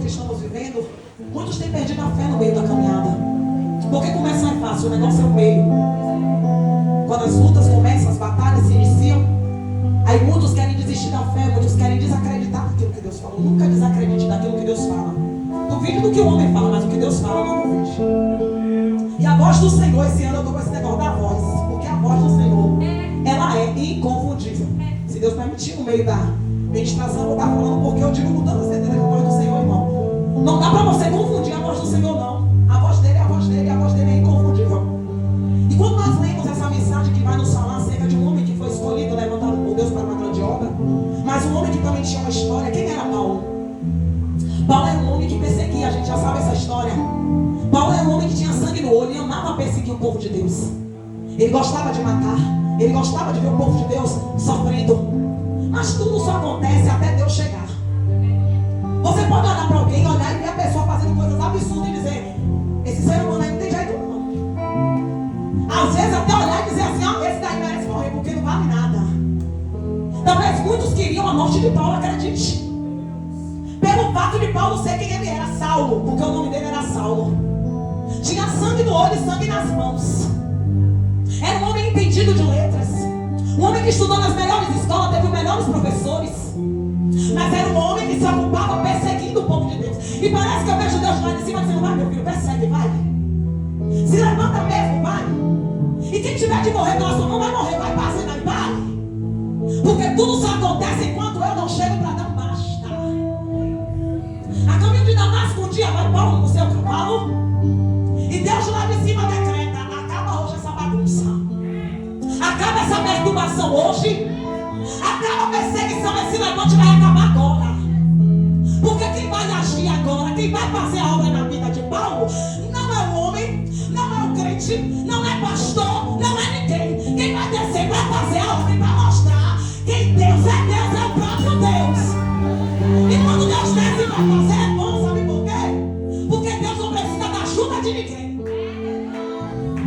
que estamos vivendo, muitos têm perdido a fé no meio da caminhada. Porque começar é fácil, o negócio é o meio. Quando as lutas começam, as batalhas se iniciam, aí muitos querem desistir da fé, muitos querem desacreditar daquilo que Deus falou. Nunca desacredite daquilo que Deus fala. Duvide do que o homem fala, mas o que Deus fala, não duvide. E a voz do Senhor, esse ano eu estou com esse negócio da voz, porque a voz do Senhor, ela é inconfundível. Se Deus permitir, no meio da meditação, eu vou estar falando, porque eu digo com toda certeza que a voz do Senhor, irmão, não dá para você confundir a voz do Senhor, não. A voz dele é a voz dele, e a voz dele é inconfundível. E quando nós lemos essa mensagem que vai nos falar acerca de um homem que foi escolhido, levantado por Deus para uma grande obra, mas um homem que também tinha uma história. Quem era Paulo? Paulo era um homem que perseguia, a gente já sabe essa história. Paulo era um homem que tinha sangue no olho e amava perseguir o povo de Deus. Ele gostava de matar, ele gostava de ver o povo de Deus sofrendo. Mas tudo só acontece até Deus chegar. Você pode olhar para alguém, olhar e ver a pessoa fazendo coisas absurdas e dizer: esse ser humano aí não tem jeito não. Às vezes até olhar e dizer assim: ó, esse daí merece morrer porque não vale nada. Talvez muitos queriam a morte de Paulo, acredite. Pelo fato de Paulo ser quem ele era, Saulo, porque o nome dele era Saulo. Tinha sangue no olho e sangue nas mãos. Era um homem entendido de letras. Um homem que estudou nas melhores escolas, teve os melhores professores. Mas era um homem que se ocupava perseguindo o povo de Deus. E parece que eu vejo Deus lá de cima dizendo: vai, meu filho, persegue, vai. Se levanta mesmo, vai. E quem tiver de morrer pela sua mão vai morrer, vai, passa e vai. Porque tudo só acontece enquanto eu não chego para dar um basta. A caminho de Damasco, um dia vai Paulo no seu cavalo. E Deus lá de cima decreta: acaba hoje essa bagunça. Acaba essa perturbação hoje. Acaba a perseguição. Esse levante vai acabar agora. Porque quem vai agir agora, quem vai fazer a obra na vida de Paulo, não é o homem, não é o crente, não é pastor, não é ninguém. Quem vai descer para fazer a obra e vai mostrar quem Deus, é o próprio Deus. E quando Deus desce para fazer, é bom, sabe por quê? Porque Deus não precisa da ajuda de ninguém.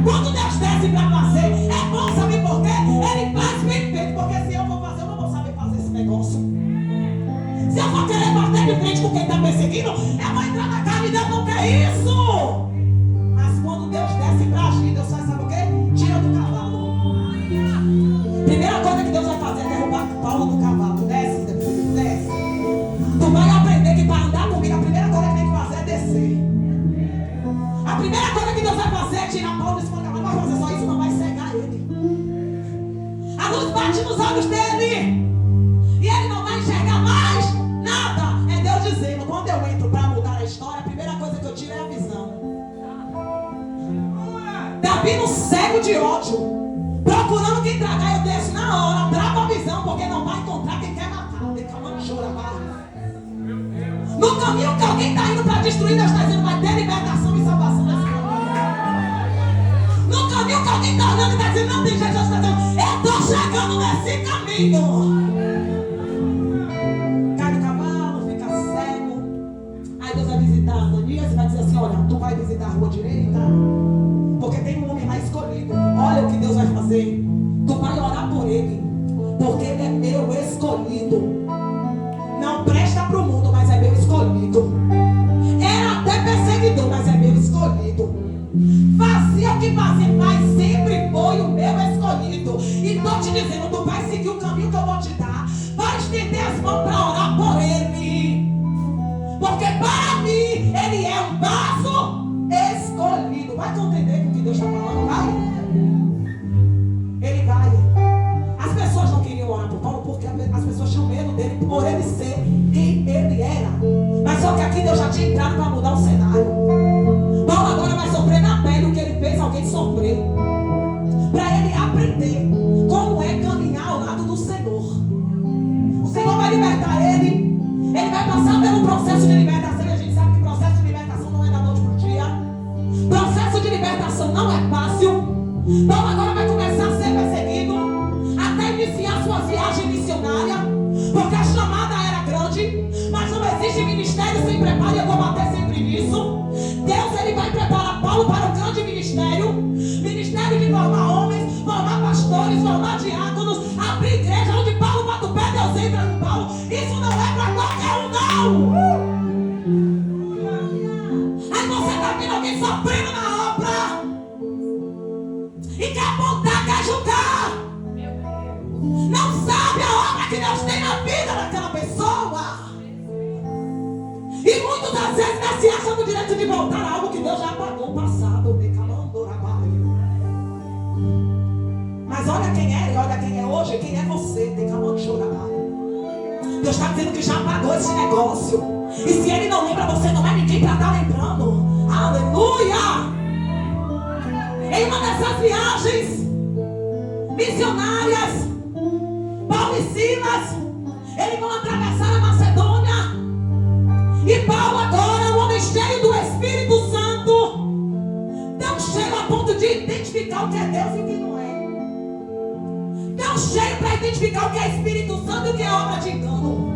Quando Deus desce para fazer, é bom, sabe por quê? Ele faz bem feito, porque se eu vou fazer, eu não vou saber fazer esse negócio. Se eu vou querer bater de frente com quem está perseguindo, eu vou entrar na carne e Deus não quer isso. Mas quando Deus desce para agir, Deus faz, sabe o quê? Tira do cavalo. Primeira coisa que Deus vai fazer é derrubar Paulo do cavalo. Desce, desce. Tu vai aprender que para andar comigo, a primeira coisa que tem que fazer é descer. A primeira coisa que Deus vai fazer é tirar Paulo desse cavalo. Não vai fazer só isso, não vai cegar ele. A luz bate nos olhos dele e ele não vai enxergar mais nada. É Deus dizendo: quando eu entro para mudar a história, a primeira coisa que eu tiro é a visão. Tá vindo cego de ódio, procurando quem tragar, eu desço na hora, trago a visão, porque não vai encontrar quem quer matar. No caminho que alguém está indo para destruir, Deus está dizendo: vai ter libertação e salvação nesse caminho. No caminho que alguém está olhando e está dizendo: não tem jeito, Deus está dizendo: eu estou chegando nesse caminho. Cai no cavalo, fica cego. Aí Deus vai visitar Ananias e vai dizer assim: olha, tu vai visitar a rua direita, porque tem um homem lá escolhido. Olha o que Deus vai fazer. Tu vai orar por ele, porque ele é meu escolhido. Não presta para o mundo, mas é meu escolhido. Era até perseguidor, mas é meu escolhido. Fazia o que fazia, mas sempre foi o meu escolhido. E estou te dizendo: tu vai seguir o caminho que eu vou te dar. Vai estender as mãos para orar por ele. Porque para mim, ele é um vaso escolhido. Vai compreender com o que Deus está falando? Vai. Ele vai. As pessoas não queriam orar por Paulo porque as pessoas tinham medo dele, por ele ser quem ele era. Mas só que aqui Deus já tinha entrado para mudar o cenário. Paulo agora vai sofrer na pele o que ele fez alguém sofrer, para ele aprender como é caminhar ao lado do Senhor. O Senhor vai libertar ele. Ele vai passar pelo processo de libertação. E a gente sabe que processo de libertação não é da noite para o dia. Processo de libertação não é fácil. Paulo agora vai começar a ser perseguido até iniciar sua viagem missionária, porque a chamada era grande, mas não existe ministério sem preparo. E eu vou bater sempre nisso. Deus, ele vai preparar Paulo para o grande ministério. Ministério de formar homens, formar pastores, formar diáconos, abrir igreja. Onde Paulo bate o pé, Deus entra no Paulo. Isso não é para qualquer um, não. E muitas das vezes nós se acham no direito de voltar a algo que Deus já apagou o passado. Mas olha quem é e olha quem é hoje, quem é você. Deus está dizendo que já apagou esse negócio. E se Ele não lembra, você não é ninguém para estar lembrando. Aleluia! Em uma dessas viagens missionárias, Paulo e Silas, eles vão atravessar a Macedônia. E Paulo agora, um homem cheio do Espírito Santo, tão cheio a ponto de identificar o que é Deus e o que não é. Tão cheio para identificar o que é Espírito Santo e o que é obra de engano.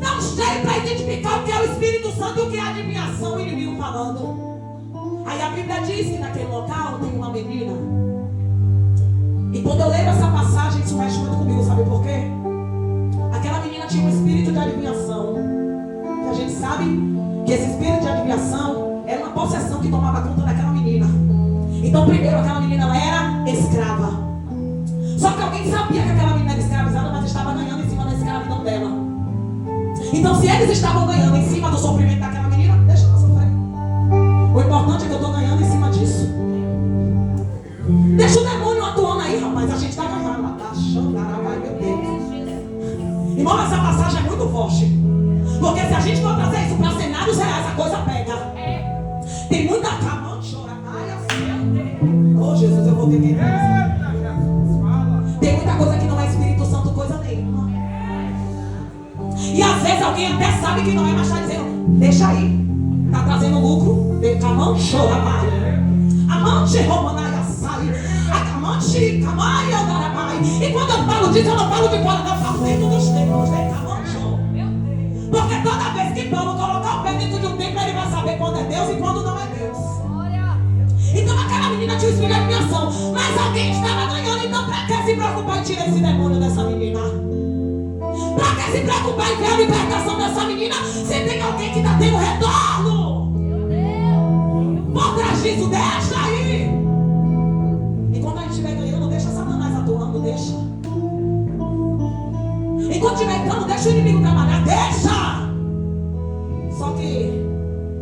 Tão cheio para identificar o que é o Espírito Santo e o que é adivinhação, o inimigo falando. Aí a Bíblia diz que naquele local tem uma menina. E quando eu leio essa passagem, isso mexe muito comigo, sabe por quê? Aquela menina tinha um espírito de adivinhação. E a gente sabe que esse espírito de adivinhação era uma possessão que tomava conta daquela menina. Então primeiro aquela menina ela era escrava. Só que alguém sabia que aquela menina era escravizada, mas estava ganhando em cima da escravidão dela. Então se eles estavam ganhando em cima do sofrimento daquela menina, deixa ela sofrer. O importante é que eu estou ganhando em cima disso. Deixa o demônio atuando aí, rapaz. A gente está ganhando. Meu Deus. Irmão, essa passagem é muito forte. Porque se a gente for trazer isso para cenários reais, a coisa pega. Tem muita cama, chora. Oh, Jesus, eu vou ter que entrar. Tem muita coisa que não é Espírito Santo, coisa nenhuma. E às vezes alguém até sabe que não é, mas está dizendo, deixa aí. Está trazendo lucro. Decamante, chora, amante, romanaia, sai. Acamante, camaia, darabai. E quando eu falo disso, eu não falo de fora, não, eu falo dentro dos templos. Decamante. Porque toda vez que Paulo colocar o pé dentro de um templo, ele vai saber quando é Deus e quando não é Deus. Então aquela menina tinha um espírito de adivinhação, mas alguém estava ganhando. Então para que se preocupar em tirar esse demônio dessa menina? Para que se preocupar em ver a libertação dessa menina se tem alguém que está tendo retorno? Por trás disso, deixa aí. E quando a gente estiver ganhando, deixa Satanás atuando, deixa. Enquanto estiver entrando, deixa o inimigo trabalhar, deixa. Só que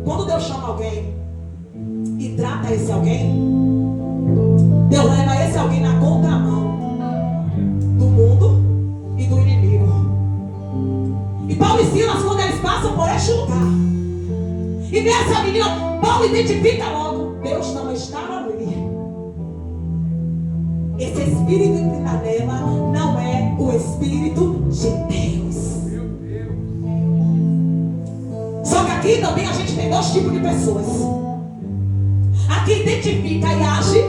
quando Deus chama alguém e trata esse alguém, Deus leva esse alguém na contramão do mundo e do inimigo. E Paulo e Silas, quando eles passam por este lugar e vê essa menina, Paulo identifica logo, Deus não está ali. Esse espírito que está nela não é o Espírito de Deus. Só que aqui também a gente tem dois tipos de pessoas. Aqui identifica e age,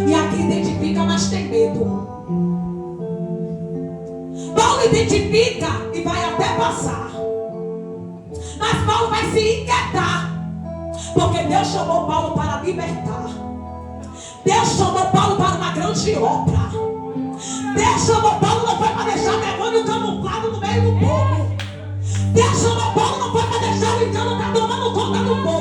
e aqui identifica, mas tem medo. Paulo identifica e vai até passar, mas Paulo vai se inquietar, porque Deus chamou Paulo para libertar. Deus chamou Paulo para uma grande obra. Deus chamou Paulo não foi para deixar demônio camuflado no meio do povo. Deus chamou Paulo não foi para deixar o engano estar tomando conta do povo.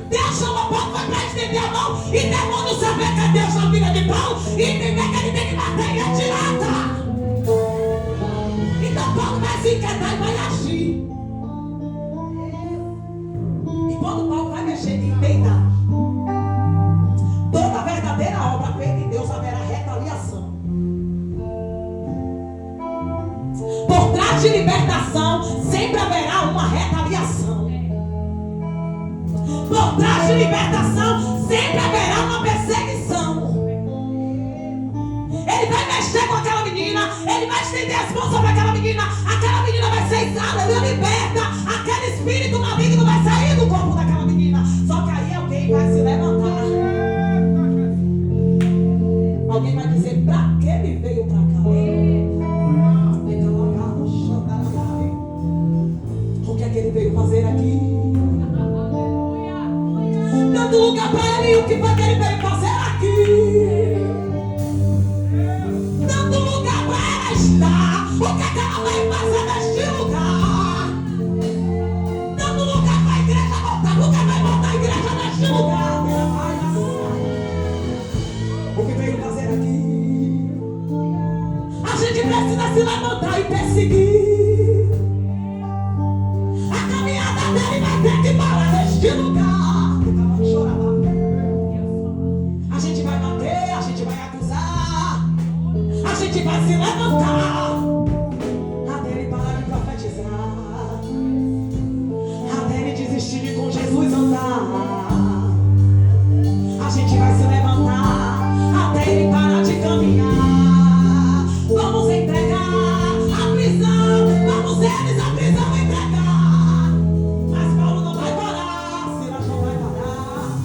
Deus chamou Paulo foi para estender a mão e demônio saber que é Deus na vida de Paulo e entender que ele tem que bater e atirar. Então Paulo vai se inquietar e vai agir. E quando Paulo vai mexer em entenda, toda verdadeira obra feita em Deus haverá retaliação. Por trás de libertação sempre haverá uma retaliação. Por trás de libertação sempre haverá uma perseguição. Ele vai mexer com aquela menina, ele vai estender as mãos sobre aquela menina vai ser aleluia, liberta, aquele espírito maligno vai sair do corpo daquela menina. Só que aí alguém vai se levantar, alguém vai dizer, pra que ele veio pra cá? O que é que ele veio fazer aqui? Dando lugar para ele, o que foi que ele veio fazer aqui? Dando lugar para ela estar, o que é que ela veio fazer neste lugar? Dando lugar para a igreja voltar, porque vai voltar a igreja neste lugar. O que veio fazer aqui? A gente precisa vai se levantar e perseguir. A caminhada dele vai ter que parar neste lugar. A gente vai bater, a gente vai acusar, a gente vai se levantar até ele parar de profetizar, até ele desistir de com Jesus andar. A gente vai se levantar até ele parar de caminhar. Vamos entregar a prisão, vamos eles a prisão entregar. Mas Paulo não vai parar, Silas não vai parar.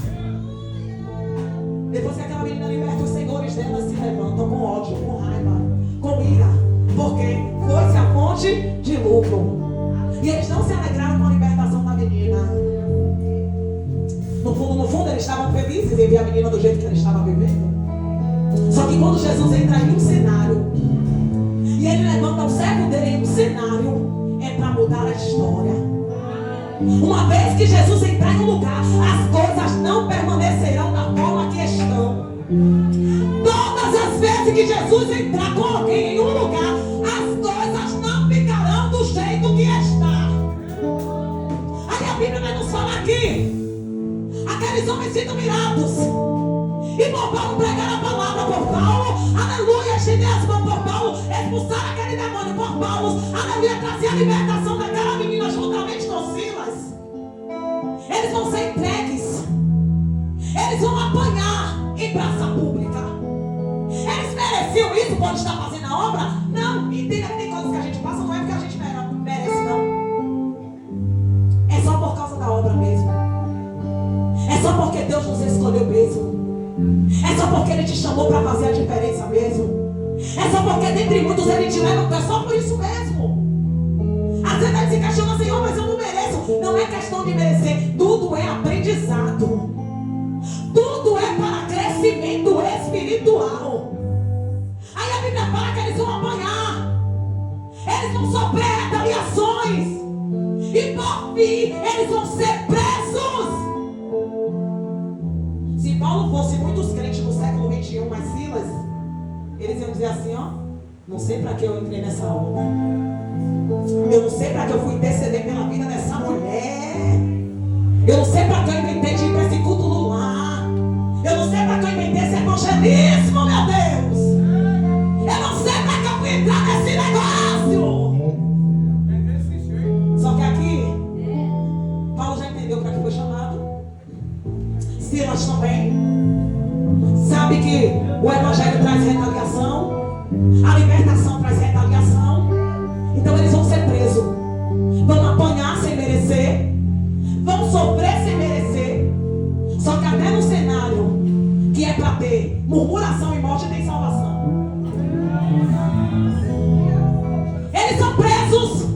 Depois que aquela menina liberta, os senhores dela se levantam com ódio, com raiva, com ira, porque foi-se a fonte de lucro. E eles não se alegraram com a libertação da menina. No fundo, eles estavam felizes em ver a menina do jeito que ela estava vivendo. Só que quando Jesus entra em um cenário e ele levanta o servo dele em um cenário, é para mudar a história. Uma vez que Jesus entrar em um lugar, as coisas não permanecerão da forma que estão. Todas as vezes que Jesus entrar com alguém em um lugar, as coisas não ficarão do jeito que está. Aí a Bíblia vai nos falar aqui. Aqueles homens se admirados. E por Paulo pregar a palavra por Paulo, aleluia, estender as mãos por Paulo, expulsar aquele demônio por Paulo, aleluia, trazer a libertação daquela menina juntamente com Silas. Eles vão ser entregues, eles vão apanhar em praça pública. Eles mereciam isso quando está fazendo a obra? Não, entenda que tem coisas que a gente passa, não é porque a gente merece, não. É só por causa da obra mesmo. É só porque Deus nos escolheu mesmo. É só porque Ele te chamou para fazer a diferença mesmo. É só porque dentre muitos Ele te levantou. É só por isso mesmo. Às vezes a gente se questiona, Senhor, mas eu não mereço. Não é questão de merecer. Tudo é aprendizado. Tudo é para crescimento espiritual. Aí a Bíblia fala que eles vão apanhar. Eles vão sofrer retaliações. E por fim, eles vão ser presos. Se Paulo fosse muitos crentes no século 21, mas Silas, eles iam dizer assim, ó, não sei para que eu entrei nessa onda. Eu não sei para que eu fui interceder pela vida dessa mulher. Eu não sei para que eu inventei de ir para esse culto no lar. Eu não sei para que eu inventei esse evangelismo, meu Deus. Eu não sei para que eu fui entrar nesse negócio. Só que aqui, Paulo já entendeu para que foi chamado. Silas também sabe que o evangelho traz retaliação, a libertação traz retaliação. Então eles vão ser presos, vão apanhar sem merecer, vão sofrer sem merecer. Só que até no cenário que é para ter murmuração e morte tem salvação. Eles são presos,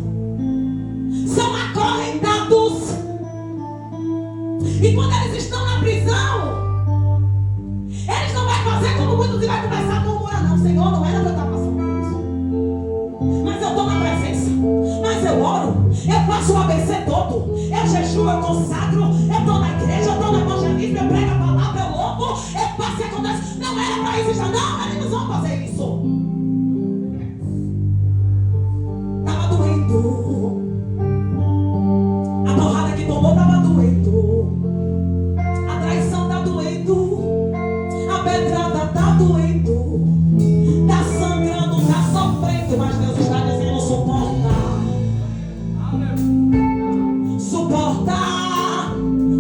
são acorrentados. E quando eles estão na prisão, eles não vão fazer como muitos e vai começar a murmurar, não. Senhor, não era para eu estar passando por isso. Mas eu estou na presença. Mas eu oro, eu faço o ABC todo. Eu jejuo, eu consagro, eu estou na igreja, eu estou no evangelismo, eu prego a palavra, eu louvo, eu faço e acontece. Não era para isso, já não, eles não vão fazer isso. Estava doendo. A porrada que tomou estava doendo. A traição está doendo. A pedrada está doendo. Está sangrando, está sofrendo. Mas Deus está dizendo: suporta. Suporta.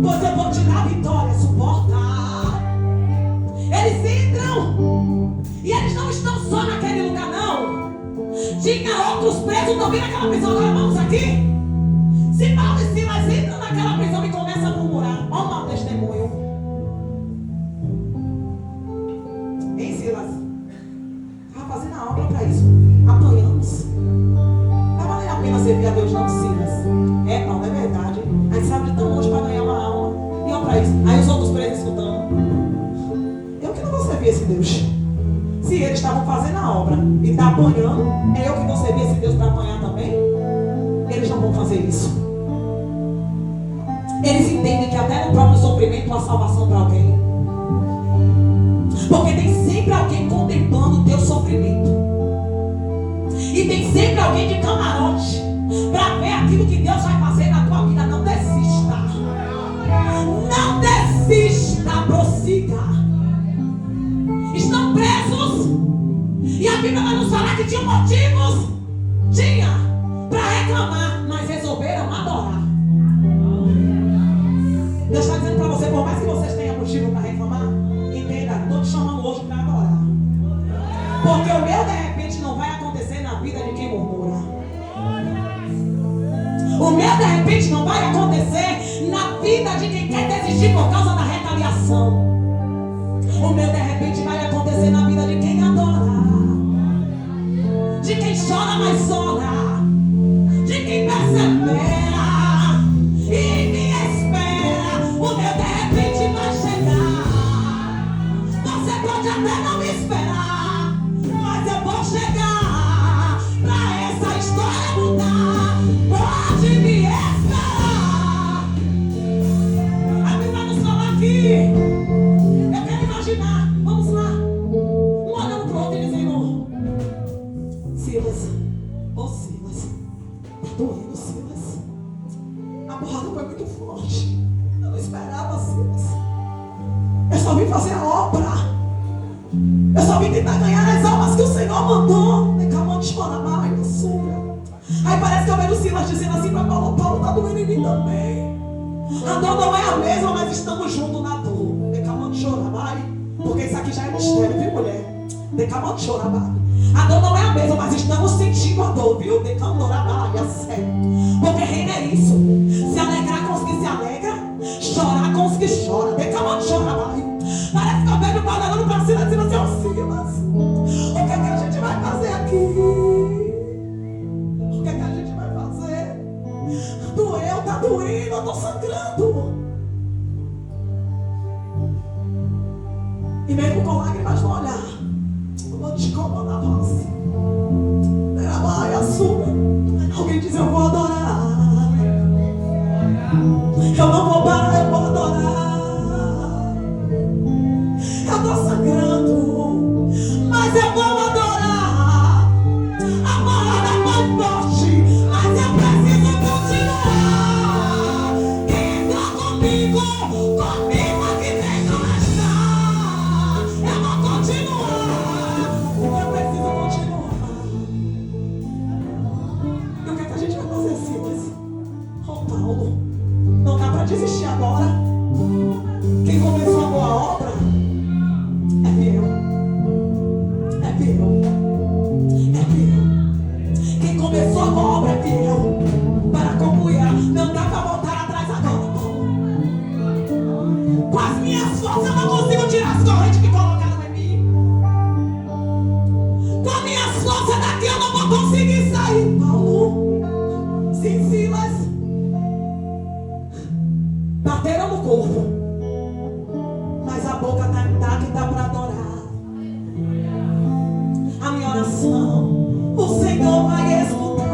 Pois eu vou te dar vitória. Suporta. Eles entram. E eles não estão só naquele lugar, não. Tinha outros presos também naquela prisão. Agora vamos aqui. Se Paulo e Silas entram naquela prisão e começam a murmurar, olha o mau testemunho. Hein, Silas? Estava fazendo a obra para isso. Apanhamos. Não vale a pena servir a Deus, não, Silas. É, Paulo, é verdade. A gente sabe de tão longe para ganhar uma alma. E olha para isso. Aí os outros presos escutando. Eu que não vou servir esse Deus. Se eles estavam fazendo a obra e está apanhando, é eu que vou servir esse Deus para apanhar também? Eles não vão fazer isso. Eles entendem que até no próprio sofrimento há salvação para alguém. Porque tem sempre alguém contemplando o teu sofrimento. E tem sempre alguém de camarote para ver aquilo que Deus vai fazer na tua vida. Não desista. Não desista, prossiga. Estão presos. E a Bíblia vai nos falar que tinham motivos. Tinha para reclamar, mas resolveram adorar. Deus está dizendo para você, por mais que vocês tenham motivo para reclamar, entenda, estou te chamando hoje para adorar. Porque o meu de repente não vai acontecer na vida de quem murmura. O meu de repente não vai acontecer na vida de quem quer desistir por causa da retaliação. O meu de repente vai acontecer na vida de quem adora. De quem chora, mas ora. De quem persevera e me espera. O meu de repente vai chegar. Você pode até não me esperar, mas eu vou chegar pra essa história mudar. Pode me esperar. A Bíblia nos fala aqui. Eu quero imaginar, vamos lá, um olhando pro outro e dizendo: Silas, ô Silas, tá doendo, Silas. A porrada foi muito forte. Eu não esperava, Silas. Eu só vim fazer a obra. Eu só vim tentar ganhar as almas que o Senhor mandou. Aí parece que eu vejo Silas dizendo assim para Paulo: Paulo, tá doendo em mim também. A dor não é a mesma, mas estamos juntos na dor. Decamando chorar, porque isso aqui já é mistério, viu, mulher? Decamando chorar, a dor não é a mesma, mas estamos sentindo a dor, viu? Decamando chorar, é sério. Porque reino é isso: se alegrar com os que se alegram, chorar com os que choram. Decamando chorar, parece que eu vejo o Paulo olhando para Silas e dizendo assim: ô Silas, o que é que a gente vai fazer aqui? O que é que a gente vai fazer? Doeu, tá doendo, eu tô sangrando. E mesmo com lágrimas no olhar, eu vou te incomodar a voz. Vai, assume. Alguém diz: eu vou adorar. Eu não vou parar, eu vou adorar. Eu tô sangrando, mas eu vou adorar. A porrada foi forte, mas eu preciso continuar. Quem entrou comigo aqui dentro está. Eu vou continuar. Eu preciso continuar. E o que é que a gente vai fazer, Silas? Ô Paulo, não dá pra desistir agora. Quem começou a boa obra é fiel. É fiel. É fiel. Quem começou a boa obra é fiel para concluir ela. Não dá pra voltar atrás agora, Paulo. Com as minhas forças eu não consigo tirar as correntes que colocaram em mim. Com as minhas forças daqui eu não vou conseguir sair, Paulo. Sim, Silas. Bateram no corpo, mas a boca está intacta para adorar. A minha oração, o Senhor vai escutar.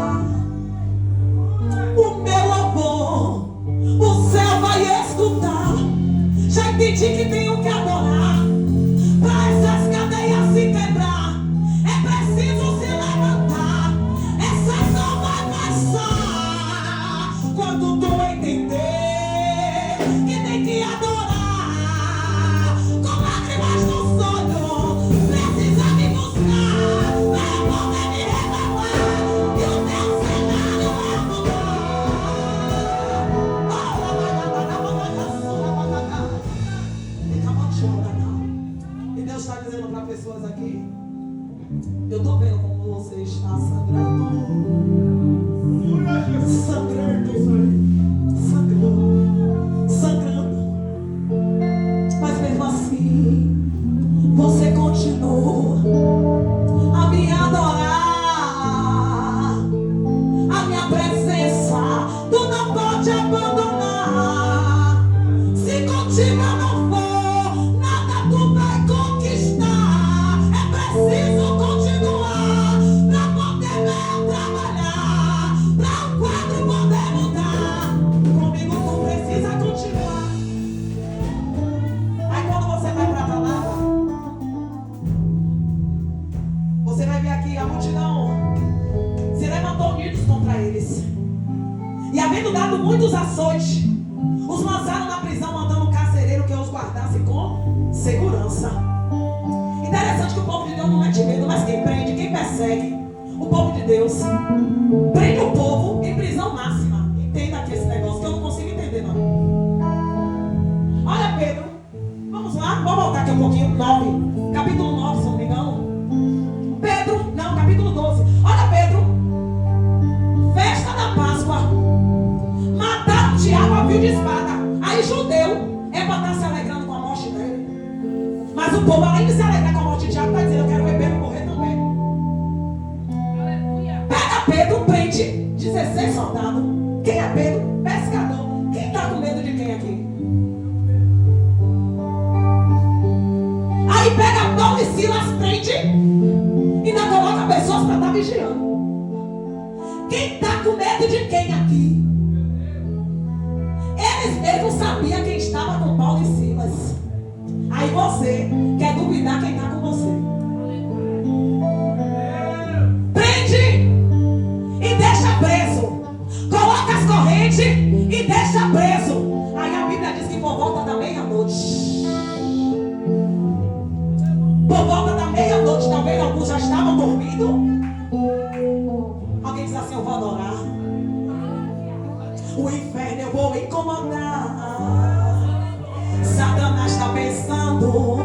E havendo dado muitos açoites, os lançaram na prisão, mandando um carcereiro que os guardasse com segurança. Interessante que o povo de Deus não mete medo, mas quem prende, quem persegue, o povo de Deus prende o povo em prisão máxima. Entenda aqui esse negócio que eu não consigo entender, não. Olha Pedro, vamos lá, vamos voltar aqui um pouquinho, 9, capítulo 9, se eu não me engano. Pedro, não, capítulo 12. Olha Pedro, festa da Páscoa, mataram Tiago a fio de espada. Aí judeu é para estar se alegrando com a morte dele. Mas o povo, além de se alegrar com a morte de Tiago, está dizendo: eu quero ver Pedro morrer também. Pega Pedro, prende 16 soldados. Quem é Pedro? Pescador. Quem está com medo de quem aqui? Aí pega Paulo e Silas, prende e ainda coloca pessoas para estar vigiando. Quem está com medo de quem aqui? Eles mesmos sabiam quem estava com Paulo e Silas. Aí você quer duvidar quem está com você. Prende e deixa preso. Coloca as correntes e deixa preso. Aí a Bíblia diz que por volta da meia-noite, por volta da meia-noite, talvez alguns já estavam dormindo. Alguém diz assim: eu vou adorar. O inferno eu vou incomodar. Satanás está pensando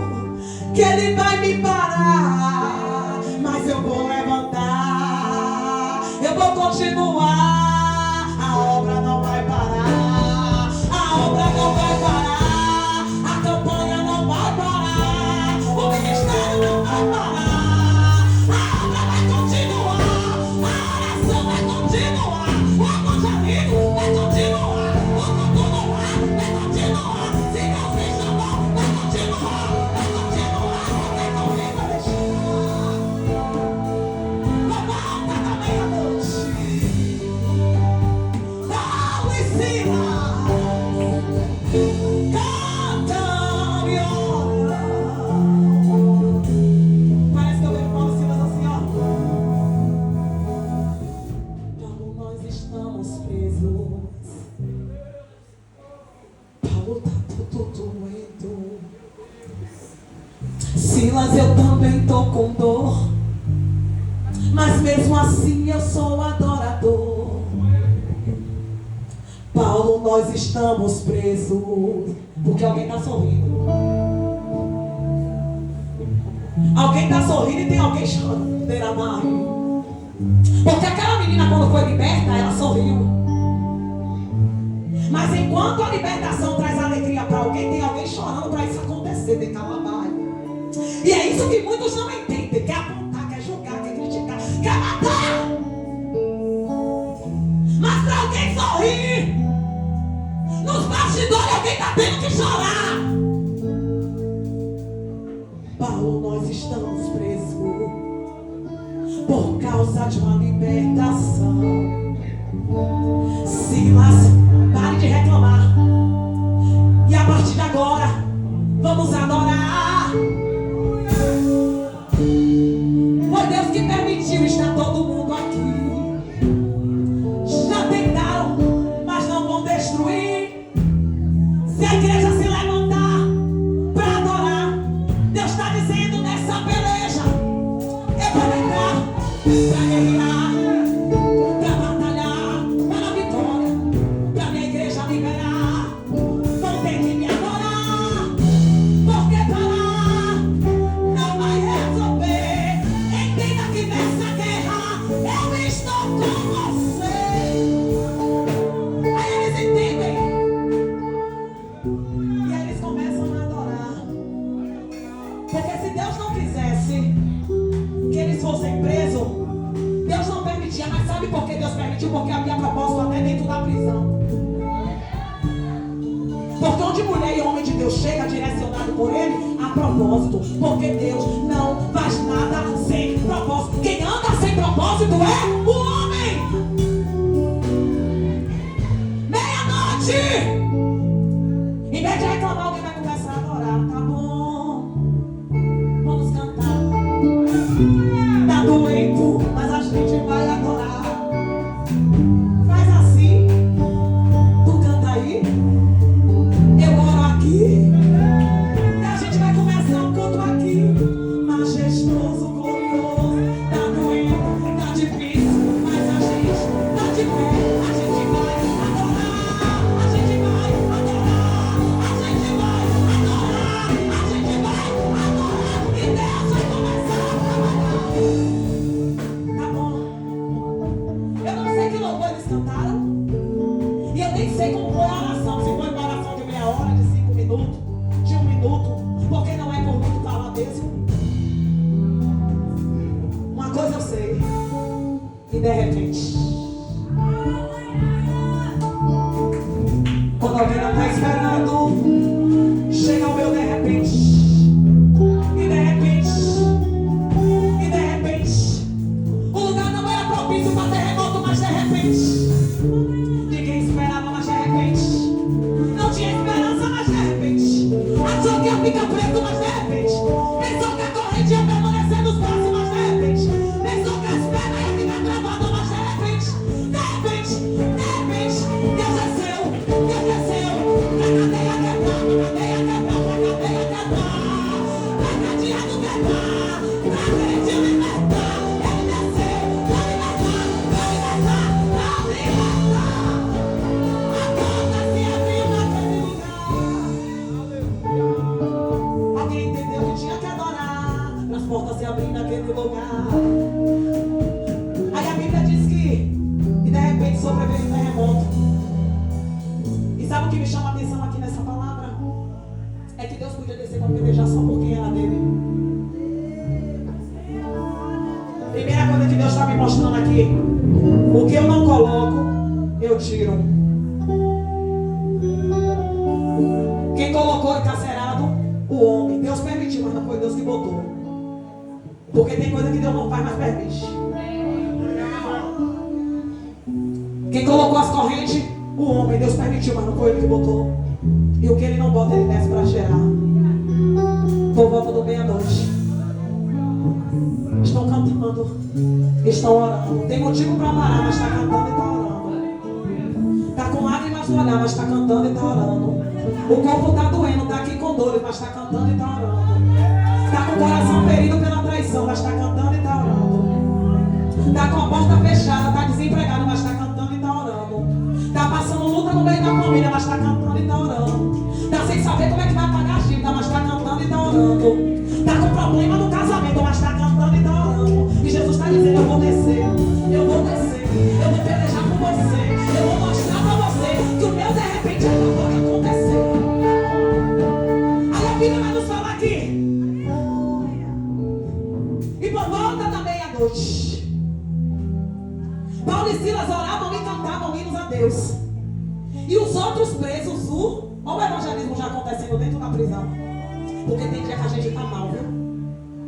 que ele vai me parar, mas eu vou levantar, eu vou continuar. A obra não vai parar, a obra não vai parar, a campanha não vai parar, o ministério não vai parar, a obra vai continuar, a oração vai continuar, o evangelismo vai continuar, o culto no ar vai continuar. Se Deus me chamou, vai continuar, vai continuar, porque não vai deixar. Por volta da meia-noite, Paulo e Silas cantam e oram. Parece que eu vejo Paulo e Silas assim, ó. Paulo, nós estamos presos. Paulo tá tudo doendo. Silas, eu também tô com dor, mas mesmo assim eu sou adorador. Paulo, nós estamos presos. Porque alguém está sorrindo. Alguém está sorrindo e tem alguém chorando. Porque aquela menina, quando foi liberta, ela sorriu. Mas enquanto a libertação traz alegria para alguém, tem alguém chorando para isso acontecer. Tem calabaias. E é isso que muitos não entendem. Quer apontar, quer julgar, quer criticar, quer matar. Mas para alguém sorrir, nos bastidores alguém está tendo que chorar. Paulo, nós estamos presos por causa de uma libertação. Silas, pare de reclamar. E a partir de agora, vamos adorar. Foi Deus que permitiu estar todo mundo aqui. Já tentaram, mas não vão destruir. Se a igreja se levantar para adorar, Deus está dizendo nessa peleja: eu vou entrar para guerrear, para batalhar, para vitória, para minha igreja liberar. Vão ter que me adorar, porque parar não vai resolver. Entenda que nessa guerra eu estou com você. Aí eles entendem. E aí eles começam a adorar. Porque se Deus não quisesse que eles fossem presos, Deus não permitia. Mas sabe por que Deus permitiu? Porque havia propósito até dentro da prisão. Porque onde mulher e homem de Deus chega, direcionado por Ele, há propósito. Porque Deus não faz nada sem propósito. Quem anda sem propósito é o homem. Meia-noite, em vez de reclamar, alguém vai começar a adorar. Tá bom, vamos cantar. Tá doendo, mas a gente vai adorar. Faz assim. tá esperando. Chega o meu de repente. E de repente. O lugar não era propício para terremoto, mas de repente. Ninguém esperava, mas de repente. Não tinha esperança, mas de repente. Achou que ia ficar preso, mas de repente. Pensou que a corrente ia permanecer nos braços, mas de repente. Pensou que as pernas iam ficar travadas, mas de repente. Deus desceu. Pra cadeia quebrar, pra cadeia quebrar. Pra cadeado quebrar, pra crente libertar. Ele desceu, pra libertar. A porta se abriu naquele lugar. Alguém entendeu que tinha que adorar para as portas se abrirem naquele lugar. Aí a Bíblia diz que de repente sobreveio um terremoto. E sabe o que me chama a atenção aqui nessa palavra? É que Deus podia descer para pelejar só por quem era dele. Primeira coisa que Deus está me mostrando aqui: o que eu não coloco, eu tiro. Quem colocou encarcerado? O homem. Deus permitiu, mas não foi Deus que botou. Porque tem coisa que Deus não faz, mas permite. Quem colocou as correntes? O homem. Deus permitiu, mas não foi ele que botou. E o que ele não bota, ele desce para cheirar. Por volta do meia-noite, estão cantando, estão orando. Tem motivo para parar, mas está cantando e está orando. Está com lágrimas no olhar, mas está cantando e está orando. O corpo está doendo, está aqui com dores, mas está cantando e está orando. Está com o coração ferido pela traição, mas está cantando e está orando. Está com a porta fechada, está desempregado, mas está cantando e está orando. Está passando luta no meio da família, mas está cantando e está orando. Está sem saber como é que vai pagar a dívida, mas está cantando e está orando. Está com problema no casamento, mas está cantando e está orando. E Jesus está dizendo: eu vou descer, eu vou pelejar por você, eu vou mostrar para você que o meu de repente ainda pode acontecer. Aí a Bíblia vai nos falar aqui. E por volta da meia-noite, Paulo e Silas oravam e cantavam hinos a Deus. E os outros presos, olha o evangelismo já acontecendo dentro da prisão. Porque tem dia que a gente está mal, viu?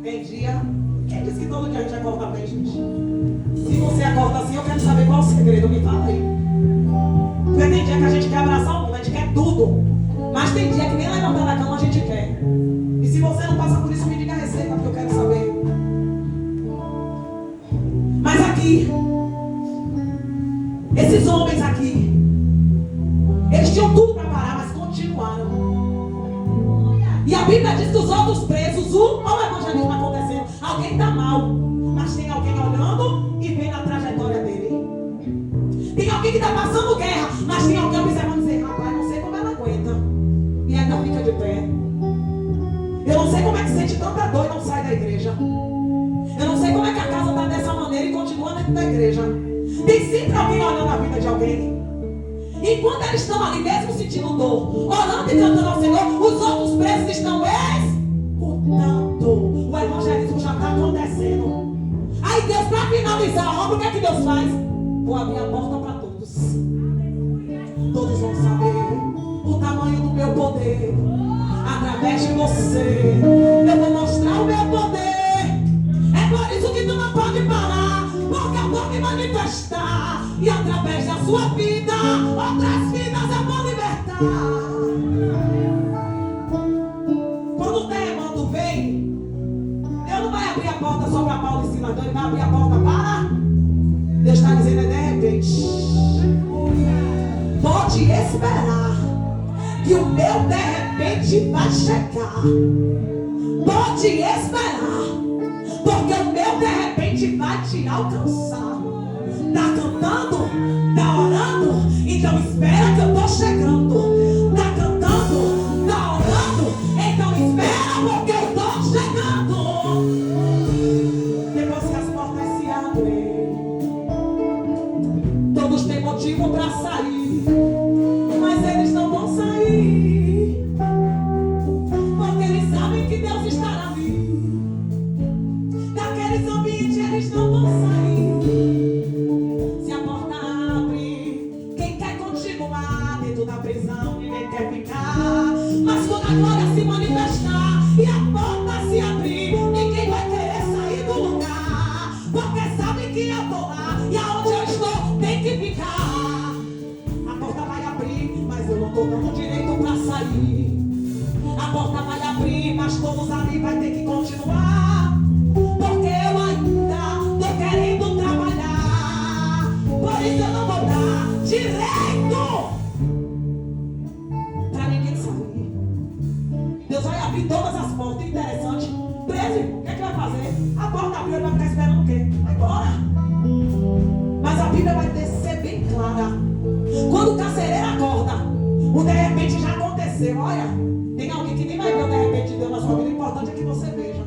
Tem dia. Quem disse que todo dia a gente acorda bem, gente? Se você acorda assim, eu quero saber qual é o segredo, me fala aí. Porque tem dia que a gente quer abraçar o mundo, a gente quer tudo. Mas tem dia que nem levantar da cama a gente quer. E se você não passa por isso, me diga a receita, porque eu quero saber. Mas aqui, esses homens aqui, eles tinham tudo para parar, mas continuaram. E a Bíblia diz que os outros presos, olha o evangelismo acontecendo. Alguém está mal, mas tem alguém olhando e vendo a trajetória dele. Tem alguém que está passando guerra, mas tem alguém observando e dizendo: rapaz, não sei como ela aguenta. E ainda fica de pé. Eu não sei como é que sente tanta dor e não sai da igreja. Eu não sei como é que a casa está dessa maneira e continua dentro da igreja. Tem sempre alguém olhando a vida de alguém. Enquanto eles estão ali mesmo sentindo dor, orando e cantando ao Senhor, os outros presos estão escutando. O evangelismo já está acontecendo. Aí Deus, para finalizar a obra, o que é que Deus faz? Vou abrir a porta para todos. Todos vão saber o tamanho do meu poder. Através de você, eu vou mostrar o meu poder. É por isso que tu não pode parar, porque eu vou me manifestar. E através da sua vida, outras vidas eu vou libertar. Quando o terremoto vem, Deus não vai abrir a porta só para Paulo e Silas, ele vai abrir a porta para... Deus está dizendo: é de repente. Pode esperar, que o meu de repente vai chegar. Pode esperar, porque o meu de repente vai te alcançar. Tá cantando? Tá orando? Então espera que eu tô chegando. Tá cantando? Tá orando? Então espera porque eu tô chegando. Depois que as portas se abrem, todos têm motivo para sair, mas eles não vão sair, porque eles sabem que Deus estará ali. Daqueles ambientes eles não vão sair. Se a porta abre, quem quer continuar dentro da prisão, ninguém quer sair. A porta vai abrir, mas todos ali vai ter que continuar. Porque eu ainda tô querendo trabalhar. Por isso eu não vou dar direito pra ninguém sair. Deus vai abrir todas as portas. Interessante. Preso, o que é que vai fazer? A porta abriu, ele vai ficar esperando o quê? Vai embora. Mas a Bíblia vai ser bem clara. Quando o carcereiro acorda, o de repente já aconteceu. Olha, tem alguém que nem vai ver o de repente de Deus na sua vida. O importante é que você veja.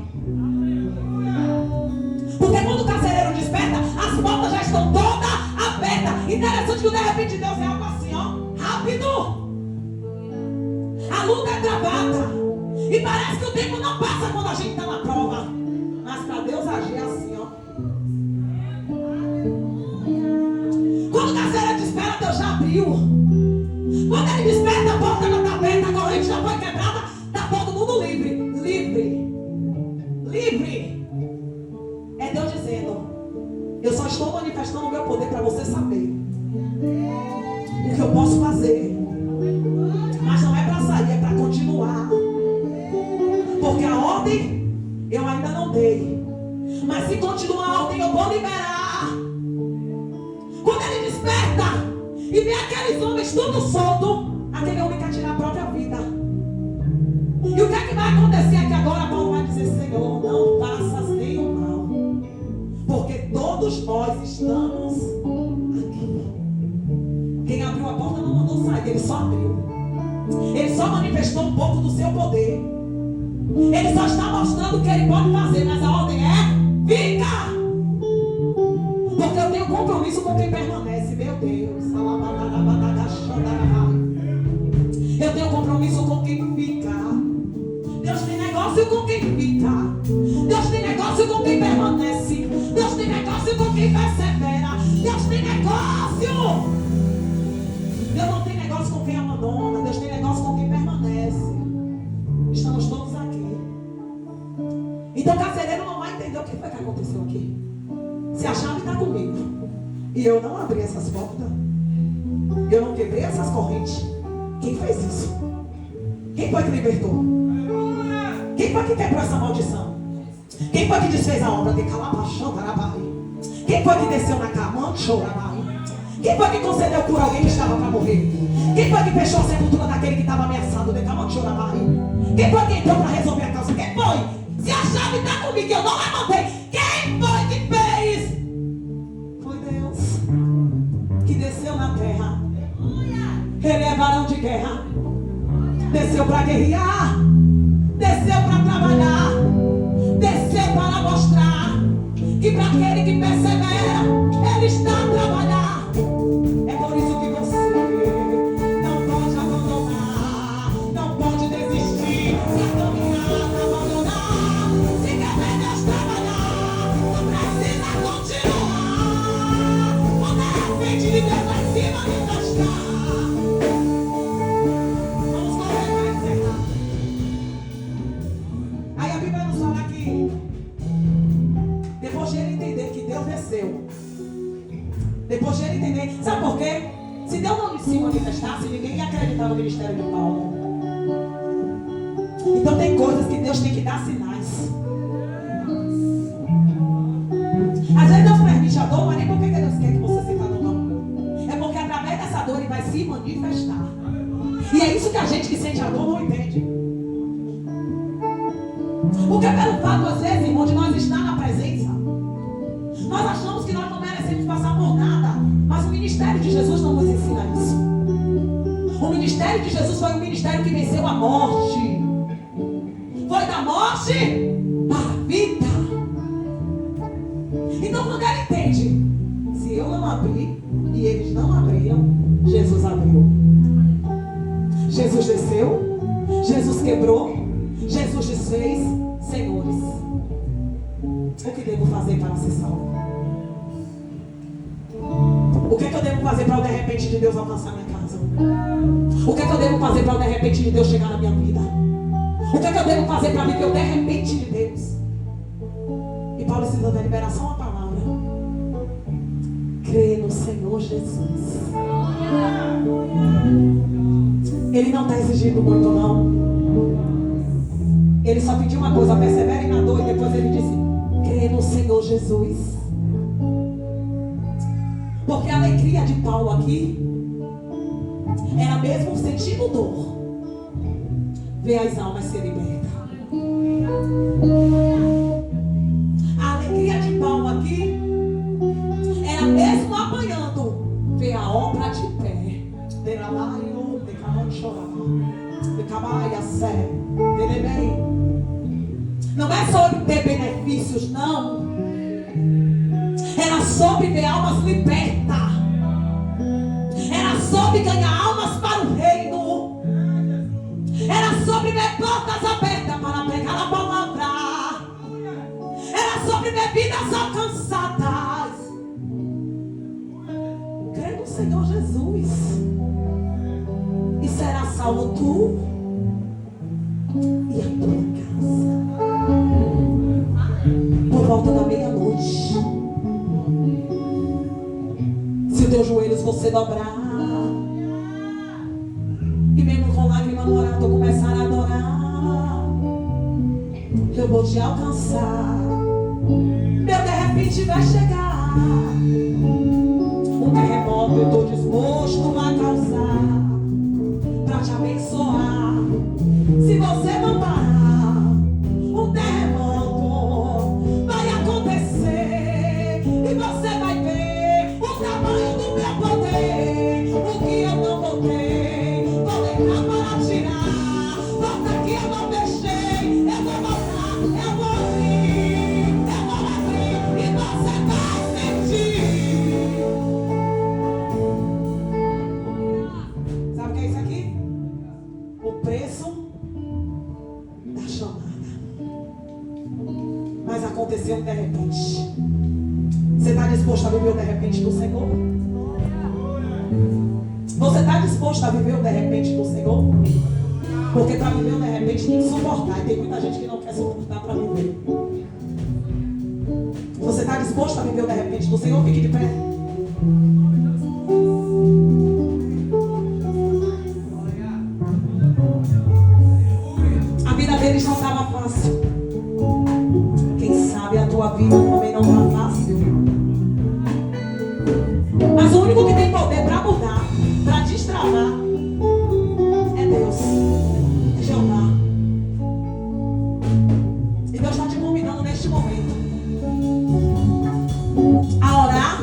Porque quando o carcereiro desperta, as portas já estão todas abertas. Interessante que o de repente de Deus é algo assim, ó, rápido. A luta é travada. E parece que o tempo não passa quando a gente está na prova. Mas para Deus agir é assim, ó. Quando o carcereiro desperta, Deus já abriu. Quando ele desperta, a porta já está aberta, a corrente já foi quebrada, está todo mundo livre. Livre. Livre. É Deus dizendo: eu só estou manifestando o meu poder para você saber o que eu posso fazer. Mas não é para sair, é para continuar. Porque a ordem eu ainda não dei. Mas se continuar a ordem, eu vou liberar. Quando ele desperta e vê aqueles homens tudo solto, aquele homem quer tirar a própria vida. E o que é que vai acontecer aqui agora? Paulo vai dizer: Senhor, não faças nenhum mal, porque todos nós estamos aqui. Quem abriu a porta não mandou sair, ele só abriu. Ele só manifestou um pouco do seu poder. Ele só está mostrando o que ele pode fazer, mas a ordem é: fica! Porque eu tenho compromisso com quem permanece. Meu Deus. Eu tenho compromisso com quem fica. Deus tem negócio com quem fica. Deus tem negócio com quem permanece. Deus tem negócio com quem persevera. Deus tem negócio. Deus não tem negócio com quem abandona. Deus tem negócio com quem permanece. Estamos todos aqui. Então o carcereiro não vai entender o que foi que aconteceu aqui. Se a chave está comigo e eu não abri essas portas, eu não quebrei essas correntes, quem fez isso? Quem foi que libertou? Quem foi que quebrou essa maldição? Quem foi que desfez a obra de Calabachão, Carabai? Quem foi que desceu na cama? Chorabai? Quem foi que concedeu por alguém que estava para morrer? Quem foi que fechou a sepultura daquele que estava ameaçado de Cama? Chorabai? Quem foi que entrou para resolver a causa? Quem foi? Se a chave está comigo e eu não levantei, quem foi que fez? Foi Deus que desceu na terra. Ele é varão de guerra. Desceu para guerrear. Desceu para trabalhar. Desceu para mostrar que para aquele que persevera, ele está a trabalhar. É por isso que você não pode abandonar, não pode desistir. Se a caminhada abandonar, se quer ver Deus trabalhar, não precisa continuar. Quando de repente de Deus vai se manifestar. Vamos correr para encerrar. Aí a Bíblia nos fala que depois de ele entender que Deus desceu, depois de ele entender, sabe por quê? Se Deus não se manifestasse, ninguém ia acreditar no ministério de Paulo. Então tem coisas que Deus tem que dar sinais. Às vezes Deus permite a dor, mas nem porque Deus quer que você sinta dor, não. É porque através dessa dor ele vai se manifestar. E é isso que a gente que sente a dor não entende. Porque pelo fato, às vezes, irmão, de nós estar na presença, nós achamos que nós não merecemos passar por nada. Mas o ministério de Jesus não nos ensina isso. O ministério de Jesus foi um ministério que venceu a morte. Foi da morte para a vida. Então quando ele entende, se eu não abrir e eles não abriram, Jesus abriu. Jesus desceu, Jesus quebrou, Jesus desfez. Senhores, o que devo fazer para ser salvo? O que eu devo fazer para o de repente de Deus alcançar minha casa? O que eu devo fazer para o de repente de Deus chegar na minha vida? O que eu devo fazer para viver o de repente de Deus? E Paulo ensinou da liberação a palavra: crê no Senhor Jesus. Ele não está exigindo muito, não. Ele só pediu uma coisa: persevere na dor. E depois ele disse: crê no Senhor Jesus. Porque a alegria de Paulo aqui era mesmo sentindo dor, ver as almas ser libertas. A alegria de Paulo aqui era mesmo apanhando, ver a obra de pé. Não é sobre ter benefícios, não. Era sobre ver almas libertas. Era sobre ganhar almas para o reino. Era sobre ver portas abertas para pregar a palavra. Era sobre ver vidas alcançadas. Crê no Senhor Jesus e será salvo tu e a tua casa. Por volta da meia-noite, se os teus joelhos você dobrar e mesmo com lágrima no olhar tu começar a adorar, eu vou te alcançar. Meu de repente vai chegar. Um terremoto eu estou disposto a causar para te abençoar. Se você não parar, um terremoto vai acontecer e você vai ver o tamanho do meu poder. O que eu não botei, vou deixar para tirar. Porta que eu não fechei, eu vou botar, eu vou abrir e você vai sentir. Sabe o que é isso aqui? O preço da chamada. Mas aconteceu de repente. Você está disposto a viver o de repente do Senhor? Você está disposto a viver o de repente do Senhor? Porque para viver o de repente tem que suportar. E tem muita gente que não quer suportar para viver. Você está disposto a viver o de repente do Senhor? Fique de pé. A vida deles não estava fácil. Quem sabe a tua vida também não está fácil. Mas o único que tem poder para mudar, para destravar, é Deus, é Jeová. E Deus está te convidando neste momento a orar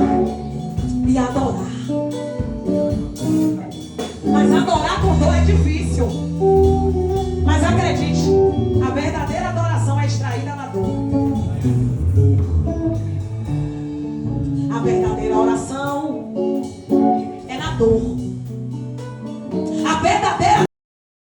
e adorar. Mas adorar com dor é difícil. Mas acredite, a verdadeira adoração